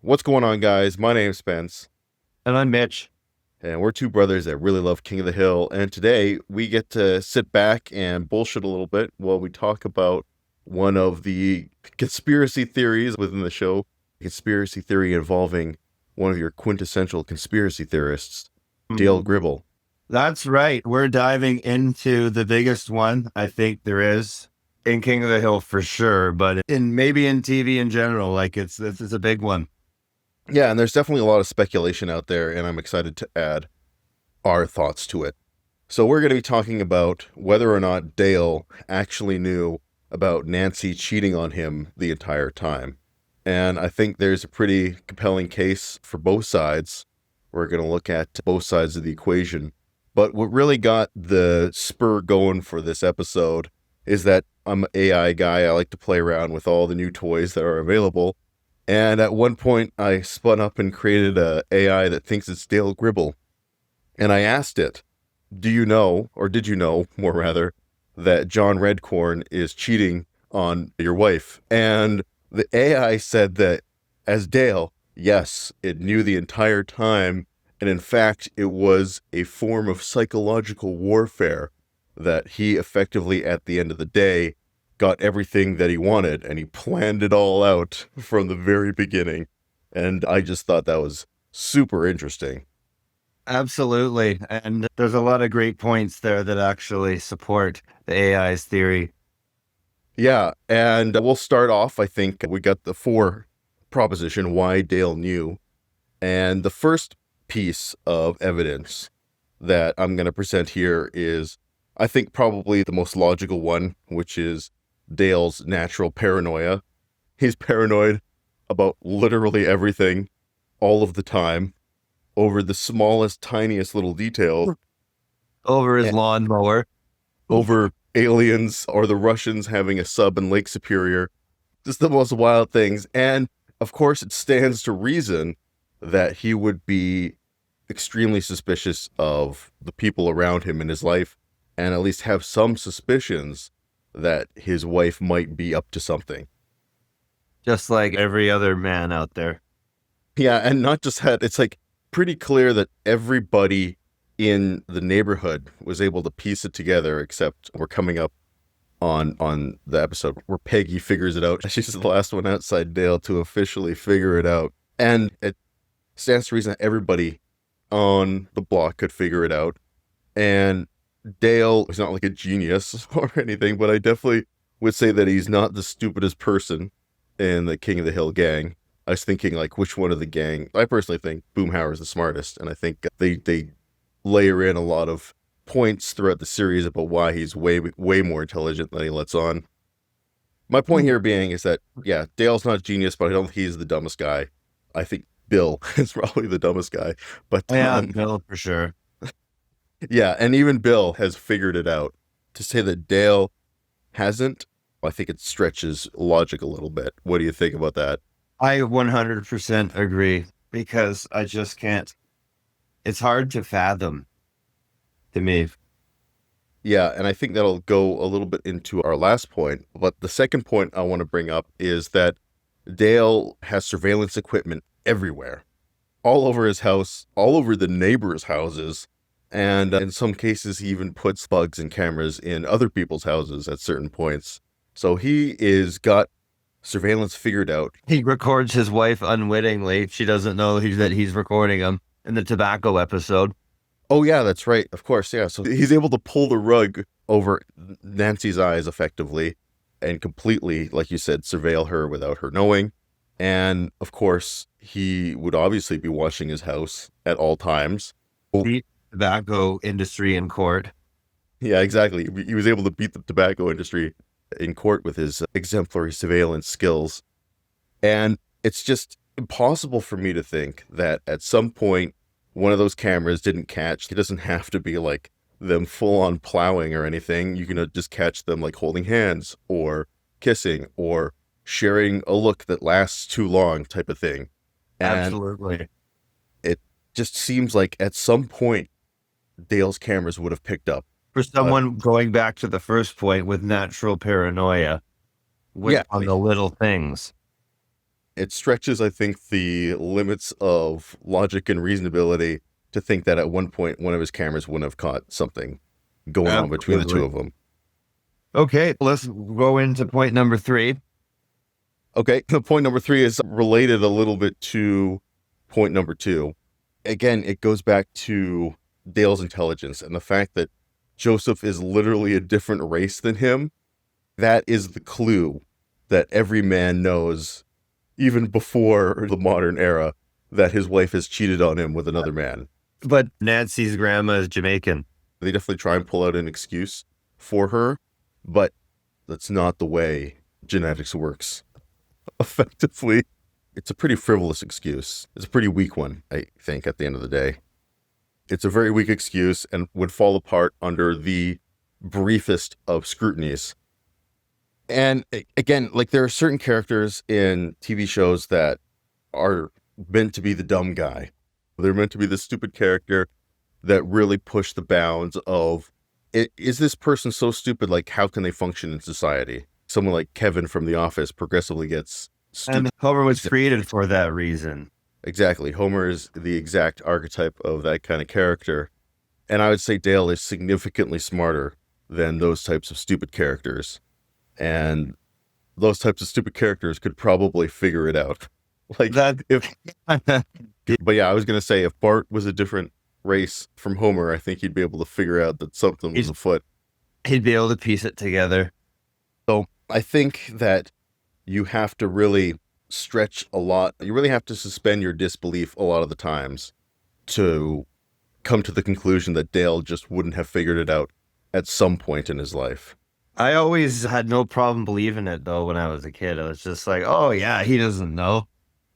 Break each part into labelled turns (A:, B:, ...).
A: What's going on, guys? My name's Spence,
B: And I'm Mitch.
A: and we're two brothers that really love King of the Hill. And today we get to sit back and bullshit a little bit while we talk about one of the conspiracy theories within the show, conspiracy theory involving one of your quintessential conspiracy theorists, Dale
B: Mhm.
A: Gribble.
B: That's right. We're diving into the biggest one I think there is in King of the Hill for sure, but maybe in TV in general. Like this is a big one.
A: Yeah, and there's definitely a lot of speculation out there, and I'm excited to add our thoughts to it. So we're going to be talking about whether or not Dale actually knew about Nancy cheating on him the entire time. And I think there's a pretty compelling case for both sides. We're going to look at both sides of the equation. But what really got the spur going for this episode is that I'm an AI guy. I like to play around with all the new toys that are available. And at one point, I spun up and created a AI that thinks it's Dale Gribble. And I asked it, do you know, or did you know, more rather, that John Redcorn is cheating on your wife? And the AI said that as Dale, yes, it knew the entire time. And in fact, it was a form of psychological warfare that he effectively, at the end of the day, got everything that he wanted and he planned it all out from the very beginning. And I just thought that was super interesting.
B: Absolutely. And there's a lot of great points there that actually support the AI's theory.
A: Yeah, and we'll start off. I think we got the four proposition why Dale knew. And the first piece of evidence that I'm going to present here is, I think, probably the most logical one, which is Dale's natural paranoia. He's paranoid about literally everything all of the time over the smallest, tiniest little detail,
B: Over his
A: eh,
B: lawnmower.
A: over aliens or the Russians having a sub in Lake Superior. Just the most wild things. And of course, it stands to reason that he would be extremely suspicious of the people around him in his life and at least have some suspicions that his wife might be up to something.
B: Just like every other man out there.
A: Yeah, and not just that, it's like pretty clear that everybody in the neighborhood was able to piece it together, except we're coming up on the episode where Peggy figures it out. She's the last one outside Dale to officially figure it out. And it stands to reason that everybody on the block could figure it out. And Dale is not like a genius or anything, but I definitely would say that he's not the stupidest person in the King of the Hill gang. I was thinking, like, which one of the gang? I personally think Boomhauer is the smartest, and I think they layer in a lot of points throughout the series about why he's way more intelligent than he lets on. My point here being is that, yeah, Dale's not a genius, but I don't think he's the dumbest guy. I think Bill is probably the dumbest guy. But
B: Yeah, no, for sure.
A: yeah, and even Bill has figured it out. To say that Dale hasn't, I think it stretches logic a little bit. What do you think about that?
B: I 100% agree because I just can't. It's hard to fathom to me.
A: Yeah, and I think that'll go a little bit into our last point. But the second point I want to bring up is that Dale has surveillance equipment everywhere, all over his house, all over the neighbors' houses. And in some cases, he even puts bugs and cameras in other people's houses at certain points. So he is got surveillance figured out.
B: He records his wife unwittingly. She doesn't know that he's recording him in the tobacco episode.
A: Oh, yeah, that's right. Of course, yeah. So he's able to pull the rug over Nancy's eyes effectively and completely, like you said, surveil her without her knowing. And of course, he would obviously be watching his house at all times.
B: The tobacco industry in court.
A: Yeah, exactly. He was able to beat the tobacco industry in court with his exemplary surveillance skills. And it's just impossible for me to think that at some point one of those cameras didn't catch. It doesn't have to be like them full on plowing or anything. You can just catch them like holding hands or kissing or sharing a look that lasts too long type of thing. And
B: Absolutely.
A: it just seems like at some point Dale's cameras would have picked up.
B: For
A: But
B: someone going back to the first point with natural paranoia
A: yeah,
B: on the little things.
A: It stretches, I think, the limits of logic and reasonability to think that at one point one of his cameras wouldn't have caught something going on between the two
B: Absolutely.
A: of them.
B: Okay, let's go into point number 3.
A: Okay, point number 3 is related a little bit to point number 2. Again, it goes back to Dale's intelligence and the fact that Joseph is literally a different race than him. That is the clue that every man knows, even before the modern era, that his wife has cheated on him with another man.
B: But Nancy's grandma is Jamaican.
A: They definitely try and pull out an excuse for her, but that's not the way genetics works. Effectively, it's a pretty frivolous excuse. It's a pretty weak one, I think, at the end of the day. It's a very weak excuse and would fall apart under the briefest of scrutinies. And again, like there are certain characters in TV shows that are meant to be the dumb guy. They're meant to be the stupid character that really push the bounds of, is this person so stupid? Like, how can they function in society? Someone like Kevin from The Office progressively gets stupid.
B: And Homer was created for that reason.
A: Exactly. Homer is the exact archetype of that kind of character. And I would say Dale is significantly smarter than those types of stupid characters. And those types of stupid characters could probably figure it out. Like,
B: That
A: but yeah, I was going to say if Bart was a different race from Homer, I think he'd be able to figure out that something was afoot.
B: he'd be able to piece it together.
A: So I think that you have to really stretch a lot. You really have to suspend your disbelief a lot of the times to come to the conclusion that Dale just wouldn't have figured it out at some point in his life.
B: I always had no problem believing it, though, when I was a kid. I was just like, oh, yeah, he doesn't know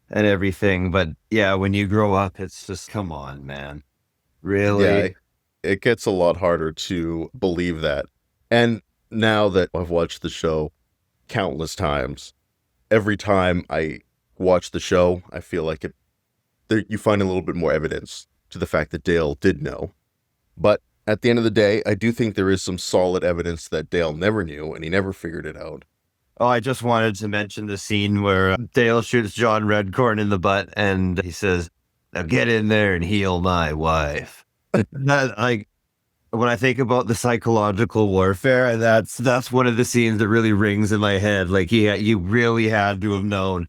B: and everything. But yeah, when you grow up, it's just, come on, man. Really?
A: Yeah, it gets a lot harder to believe that. And now that I've watched the show countless times, every time I watch the show, I feel like you find a little bit more evidence to the fact that Dale did know. But at the end of the day, I do think there is some solid evidence that Dale never knew and he never figured it out.
B: Oh, I just wanted to mention the scene where Dale shoots John Redcorn in the butt and he says, now get in there and heal my wife. That, like, when I think about the psychological warfare, that's one of the scenes that really rings in my head. Like, yeah, you really had to have known.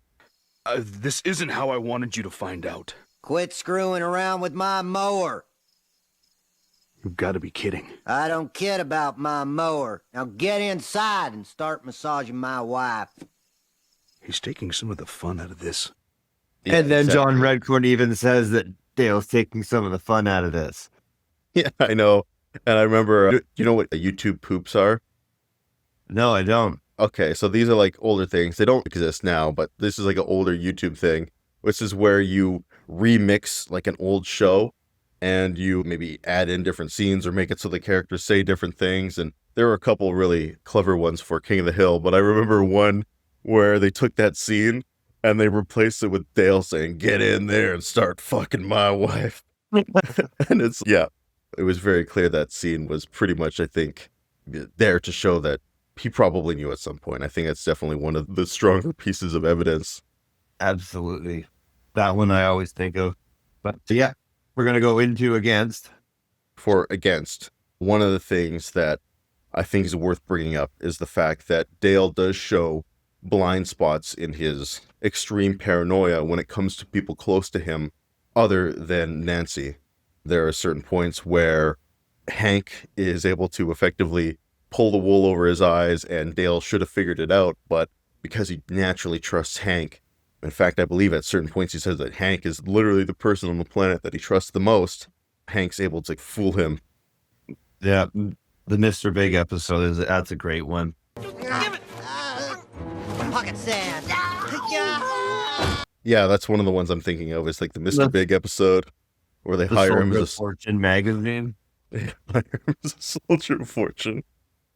C: This isn't how I wanted you to find out.
D: Quit screwing around with my mower.
C: You've got to be kidding.
D: I don't kid about my mower. Now get inside and start massaging my wife.
C: He's taking some of the fun out of this.
B: And then
A: exactly.
B: John Redcorn even says that Dale's taking some of the fun out of this.
A: Yeah, I know. And I remember, you know what YouTube poops are?
B: No, I don't.
A: Okay, so these are like older things. They don't exist now, but this is like an older YouTube thing. This is where you remix like an old show and you maybe add in different scenes or make it so the characters say different things. And there were a couple really clever ones for King of the Hill, but I remember one where they took that scene and they replaced it with Dale saying, get in there and start fucking my wife. And it's, yeah, it was very clear that scene was pretty much, I think, there to show that he probably knew at some point. I think that's definitely one of the stronger pieces of evidence.
B: Absolutely. That one I always think of. But yeah, we're going to go into against.
A: For against, one of the things that I think is worth bringing up is the fact that Dale does show blind spots in his extreme paranoia when it comes to people close to him other than Nancy. There are certain points where Hank is able to effectively pull the wool over his eyes and Dale should have figured it out, but because he naturally trusts Hank, in fact, I believe at certain points he says that Hank is literally the person on the planet that he trusts the most, Hank's able to fool him.
B: Yeah, the Mr. Big episode, that's a great one.
D: Give it! Pocket sand.
A: Yeah, that's one of the ones I'm thinking of. It's like the Mr. Big episode where they
B: The
A: hire him
B: Soldier
A: as
B: of Fortune magazine.
A: a soldier of fortune.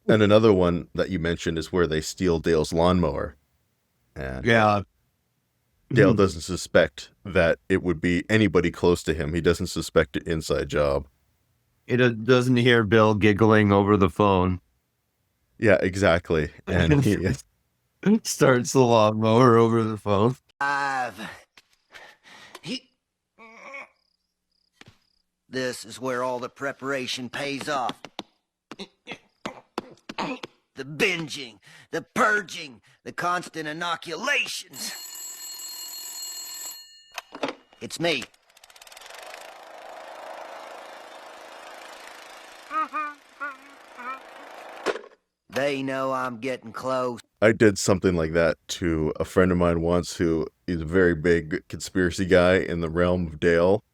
A: And another one that you mentioned is where they steal Dale's lawnmower. And
B: Yeah.
A: Dale doesn't suspect that it would be anybody close to him. He doesn't suspect an inside job.
B: It doesn't hear Bill giggling over the phone.
A: Yeah, exactly. And he,
B: Starts the lawnmower over the phone.
D: This is where all the preparation pays off. The binging, the purging, the constant inoculations. It's me. They know I'm getting close.
A: I did something like that to a friend of mine once who is a very big conspiracy guy in the realm of Dale.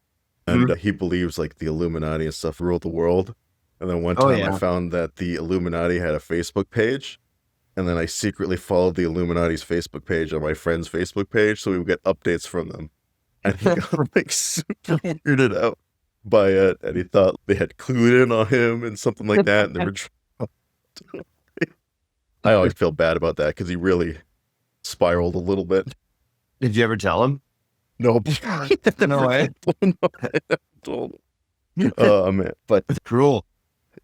A: And he believes like the Illuminati and stuff rule the world. And then one time I found that the Illuminati had a Facebook page. And then I secretly followed the Illuminati's Facebook page on my friend's Facebook page so we would get updates from them. And he got like super weirded out by it. And he thought they had clued in on him and something like that. And they were I always feel bad about that because he really spiraled a little bit.
B: Did you ever tell him?
A: No.
B: No way.
A: Oh, man. But
B: Cruel.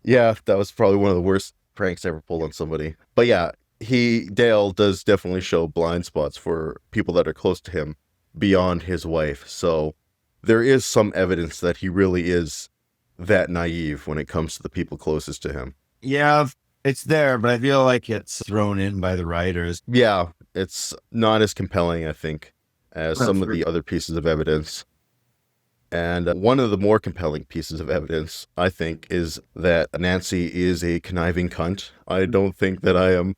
A: yeah, that was probably one of the worst pranks I ever pulled on somebody. But yeah, Dale does definitely show blind spots for people that are close to him beyond his wife. So there is some evidence that he really is that naive when it comes to the people closest to him.
B: Yeah, it's there, but I feel like it's thrown in by the writers.
A: Yeah, it's not as compelling, I think, as some of the other pieces of evidence. And one of the more compelling pieces of evidence, I think, is that Nancy is a conniving cunt. I don't think that I am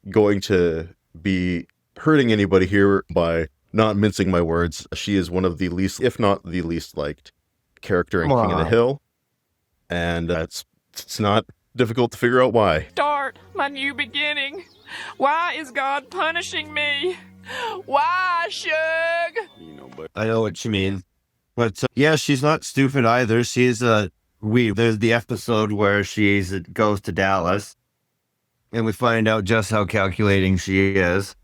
A: going to be hurting anybody here by not mincing my words. She is one of the least, if not the least liked character in King of the Hill. And it's not difficult to figure out why.
E: Start my new beginning. Why is God punishing me? Why, Shug?
B: I know what you mean. But yeah, she's not stupid either. She's there's the episode where she goes to Dallas and we find out just how calculating she is.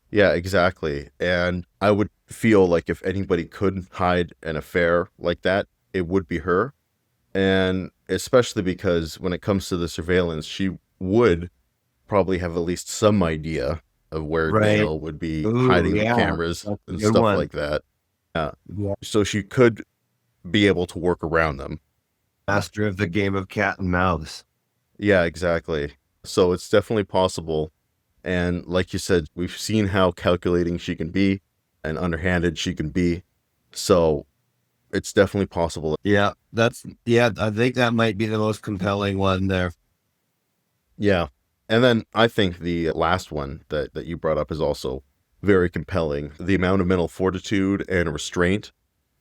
A: Yeah, exactly. And I would feel like if anybody could hide an affair like that, it would be her. And especially because when it comes to the surveillance, she would probably have at least some idea of where Dale would be hiding the cameras and stuff like that. Yeah. So she could be able to work around them.
B: Master of the game of cat and mouse.
A: Yeah, exactly. So it's definitely possible. And like you said, we've seen how calculating she can be and underhanded she can be. So it's definitely possible.
B: Yeah, I think that might be the most compelling one there.
A: Yeah. And then I think the last one that you brought up is also very compelling. The amount of mental fortitude and restraint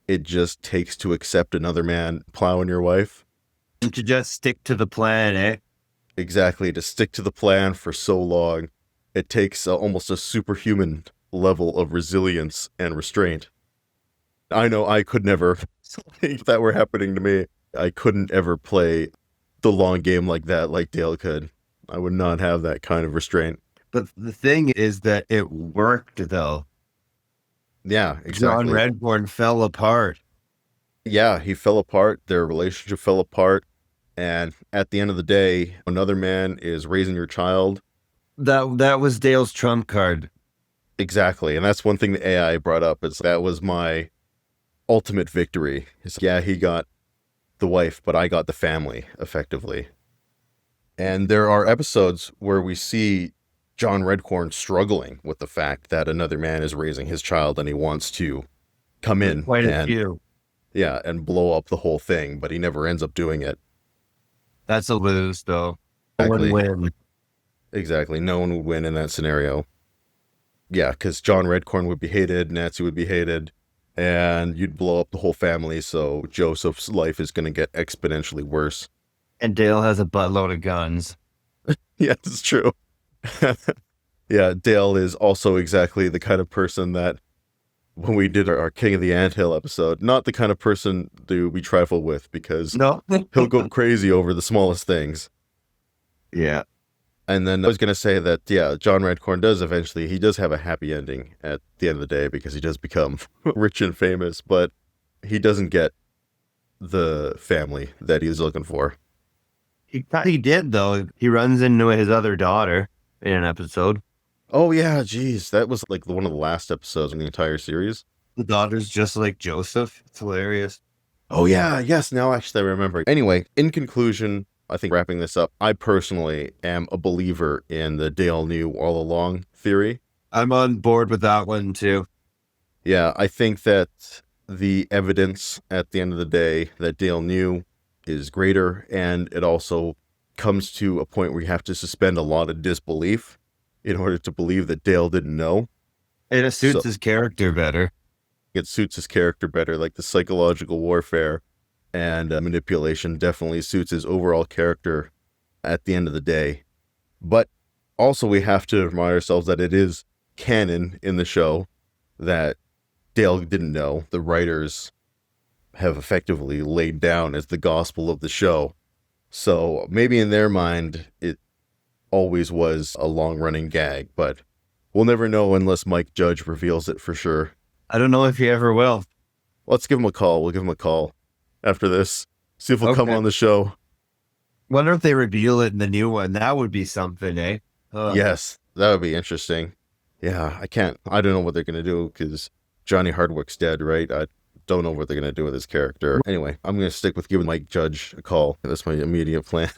A: it just takes to accept another man plowing your wife.
B: And to just stick to the plan, eh?
A: Exactly. To stick to the plan for so long. It takes almost a superhuman level of resilience and restraint. I know I could never, if that were happening to me, I couldn't ever play the long game like that, like Dale could. I would not have that kind of restraint.
B: But the thing is that it worked, though.
A: Yeah, exactly.
B: John Redcorn fell apart.
A: Yeah, he fell apart. Their relationship fell apart. And at the end of the day, another man is raising your child.
B: That was Dale's trump card.
A: Exactly. And that's one thing the AI brought up is that was my ultimate victory. Yeah, he got the wife, but I got the family, effectively. And there are episodes where we see John Redcorn struggling with the fact that another man is raising his child and he wants to come in and blow up the whole thing, but he never ends up doing it.
B: That's a lose, though.
A: Exactly.
B: No one win.
A: Exactly. No one would win in that scenario. Yeah, because John Redcorn would be hated, Nancy would be hated, and you'd blow up the whole family, so Joseph's life is going to get exponentially worse.
B: And Dale has a buttload of guns.
A: Yeah, it's true. Yeah, Dale is also exactly the kind of person that, when we did our King of the Anthill episode, not the kind of person to be trifled with, because he'll go crazy over the smallest things.
B: Yeah.
A: And then I was going to say that, yeah, John Redcorn he does have a happy ending at the end of the day because he does become rich and famous, but he doesn't get the family that he's looking for.
B: He did, though. He runs into his other daughter in an episode.
A: Oh yeah, geez, that was like one of the last episodes in the entire series.
B: The daughter's just like Joseph. It's hilarious.
A: Oh yeah, yes, now actually I remember. Anyway, in conclusion, I think wrapping this up, I personally am a believer in the Dale knew all along theory.
B: I'm on board with that one too.
A: Yeah, I think that the evidence at the end of the day that Dale knew is greater, and it also comes to a point where you have to suspend a lot of disbelief in order to believe that Dale didn't know.
B: And it suits
A: So-
B: his character better.
A: It suits his character better, like the psychological warfare and manipulation definitely suits his overall character at the end of the day. But also we have to remind ourselves that it is canon in the show that Dale didn't know. The writers have effectively laid down as the gospel of the show. So maybe in their mind, it always was a long-running gag, but we'll never know unless Mike Judge reveals it for sure.
B: I don't know if he ever will.
A: Let's give him a call. We'll give him a call after this. See if he'll come
B: Okay.
A: on the show.
B: Wonder if they reveal it in the new one. That would be something, eh? Ugh.
A: Yes, that would be interesting. Yeah, I don't know what they're going to do because Johnny Hardwick's dead, right? I don't know what they're going to do with his character. Anyway, I'm going to stick with giving Mike Judge a call. That's my immediate plan.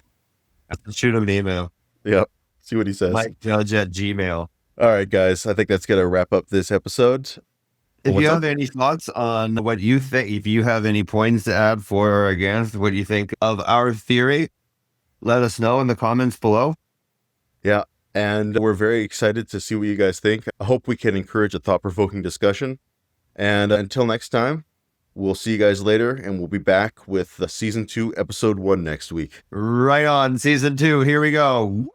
B: Shoot him an email.
A: Yep. See what he says.
B: MikeJudge@gmail.
A: All right, guys. I think that's going to wrap up this episode.
B: If
A: What's
B: you
A: up?
B: have any thoughts on what you think, if you have any points to add for or against what you think of our theory, let us know in the comments below.
A: Yeah. And we're very excited to see what you guys think. I hope we can encourage a thought-provoking discussion. And until next time, we'll see you guys later, and we'll be back with season 2, episode 1 next week.
B: Right on, season 2. Here we go.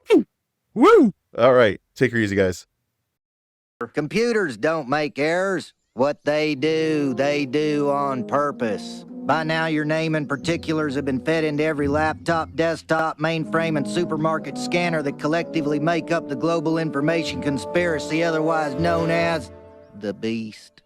B: Woo!
A: All right. Take her easy, guys.
D: Computers don't make errors. What they do on purpose. By now, your name and particulars have been fed into every laptop, desktop, mainframe, and supermarket scanner that collectively make up the global information conspiracy, otherwise known as the Beast.